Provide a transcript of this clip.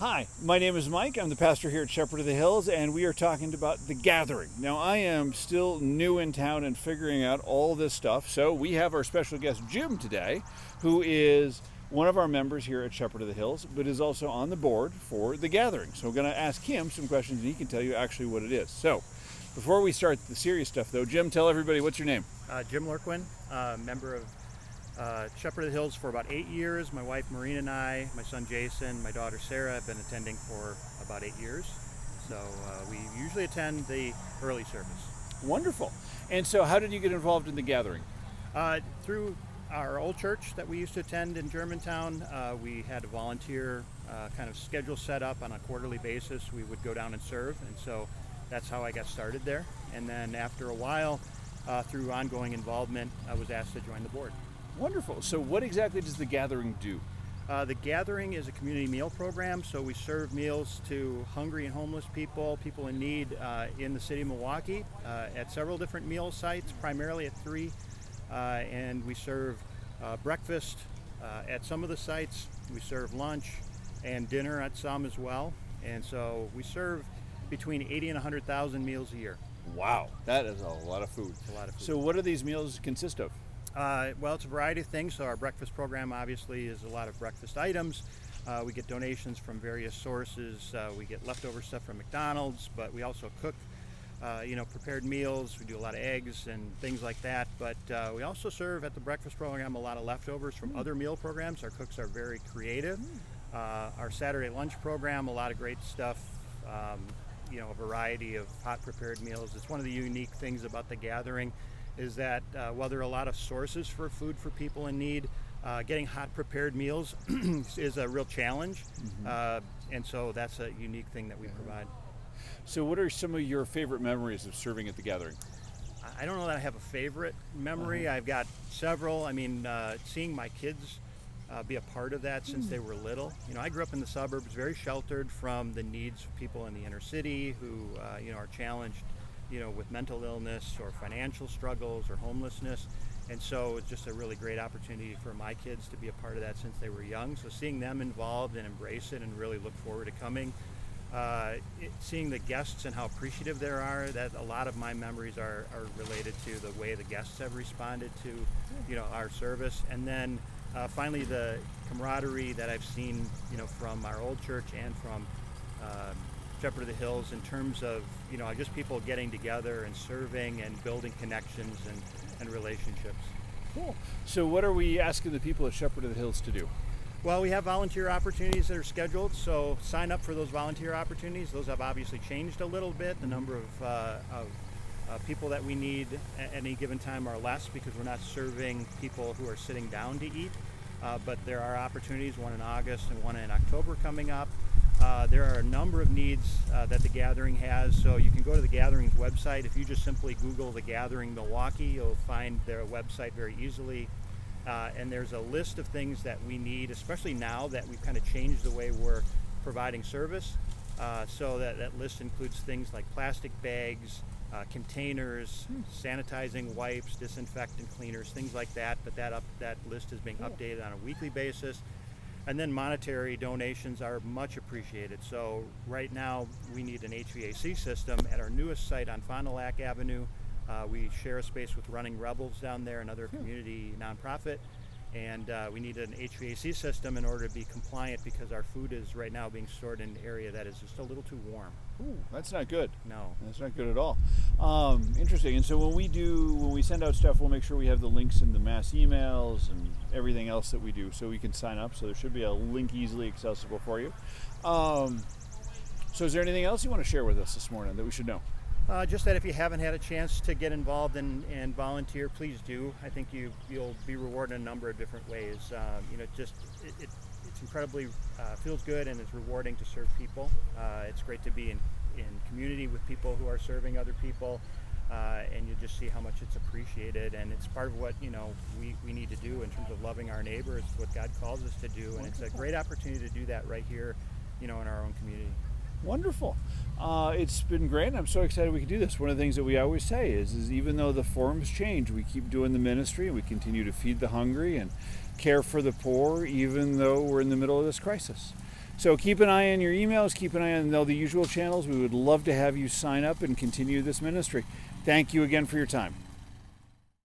Hi, my name is Mike. I'm the pastor here at Shepherd of the Hills, and we are talking about the gathering. Now, I am still new in town and figuring out all this stuff, so we have our special guest, Jim, today, who is one of our members here at Shepherd of the Hills, but is also on the board for the gathering. So we're going to ask him some questions, and he can tell you actually what it is. So, before we start the serious stuff, though, Jim, tell everybody what's your name. Jim Lurquin, member of Shepherd of the Hills for about 8 years. My wife Maureen and I, my son Jason, my daughter Sarah have been attending for about 8 years. So we usually attend the early service. Wonderful. And so, how did you get involved in the gathering? Through our old church that we used to attend in Germantown, we had a volunteer kind of schedule set up on a quarterly basis. We would go down and serve, and so that's how I got started there. And then after a while, through ongoing involvement, I was asked to join the board. Wonderful. So, what exactly does the gathering do? The Gathering is a community meal program, so we serve meals to hungry and homeless people, people in need in the city of Milwaukee at several different meal sites, primarily at 3. And we serve breakfast at some of the sites. We serve lunch and dinner at some as well. And so we serve between 80 and 100,000 meals a year. Wow, that is a lot of food. It's a lot of food. So, what do these meals consist of? Well, it's a variety of things. So our breakfast program obviously is a lot of breakfast items. We get donations from various sources. We get leftover stuff from McDonald's, but we also cook, prepared meals. We do a lot of eggs and things like that. But we also serve at the breakfast program a lot of leftovers from other meal programs. Our cooks are very creative. Our Saturday lunch program, a lot of great stuff. A variety of hot prepared meals. It's one of the unique things about the gathering is that while there are a lot of sources for food for people in need, getting hot prepared meals is a real challenge. And so that's a unique thing that we provide. So, what are some of your favorite memories of serving at the gathering? I don't know that I have a favorite memory. I've got several. I mean, seeing my kids be a part of that since they were little. I grew up in the suburbs, very sheltered from the needs of people in the inner city who, are challenged, with mental illness or financial struggles or homelessness. And so it's just a really great opportunity for my kids to be a part of that since they were young. So seeing them involved and embrace it and really look forward to coming, seeing the guests and how appreciative there are, that a lot of my memories are related to the way the guests have responded to, our service. And then finally, the camaraderie that I've seen, from our old church and from Shepherd of the Hills in terms of, just people getting together and serving and building connections and relationships. Cool. So, what are we asking the people at Shepherd of the Hills to do? Well, we have volunteer opportunities that are scheduled, so sign up for those volunteer opportunities. Those have obviously changed a little bit. The number of people that we need at any given time are less because we're not serving people who are sitting down to eat. But there are opportunities, one in August and one in October coming up. There are a number of needs that the Gathering has, so you can go to the Gathering's website. If you just simply Google the Gathering Milwaukee, you'll find their website very easily. And there's a list of things that we need, especially now that we've kind of changed the way we're providing service. So that list includes things like plastic bags, containers, sanitizing wipes, disinfectant cleaners, things like that. But that list is being updated on a weekly basis. And then monetary donations are much appreciated. So right now we need an HVAC system at our newest site on Fond du Lac Avenue. We share a space with Running Rebels down there, another community nonprofit. And we need an HVAC system in order to be compliant because our food is right now being stored in an area that is just a little too warm. Ooh, that's not good. No. That's not good at all. Interesting. And so when we send out stuff, we'll make sure we have the links in the mass emails and everything else that we do so we can sign up. So there should be a link easily accessible for you. So is there anything else you want to share with us this morning that we should know? Just that if you haven't had a chance to get involved and volunteer, please do. I think you'll be rewarded in a number of different ways. It's incredibly feels good and it's rewarding to serve people. It's great to be in community with people who are serving other people, and you just see how much it's appreciated. And it's part of what we need to do in terms of loving our neighbor. It's what God calls us to do, and it's a great opportunity to do that right here, in our own community. Wonderful. It's been great. I'm so excited we can do this. One of the things that we always say is even though the forms change, we keep doing the ministry and we continue to feed the hungry and care for the poor, even though we're in the middle of this crisis. So keep an eye on your emails, keep an eye on all the usual channels. We would love to have you sign up and continue this ministry. Thank you again for your time.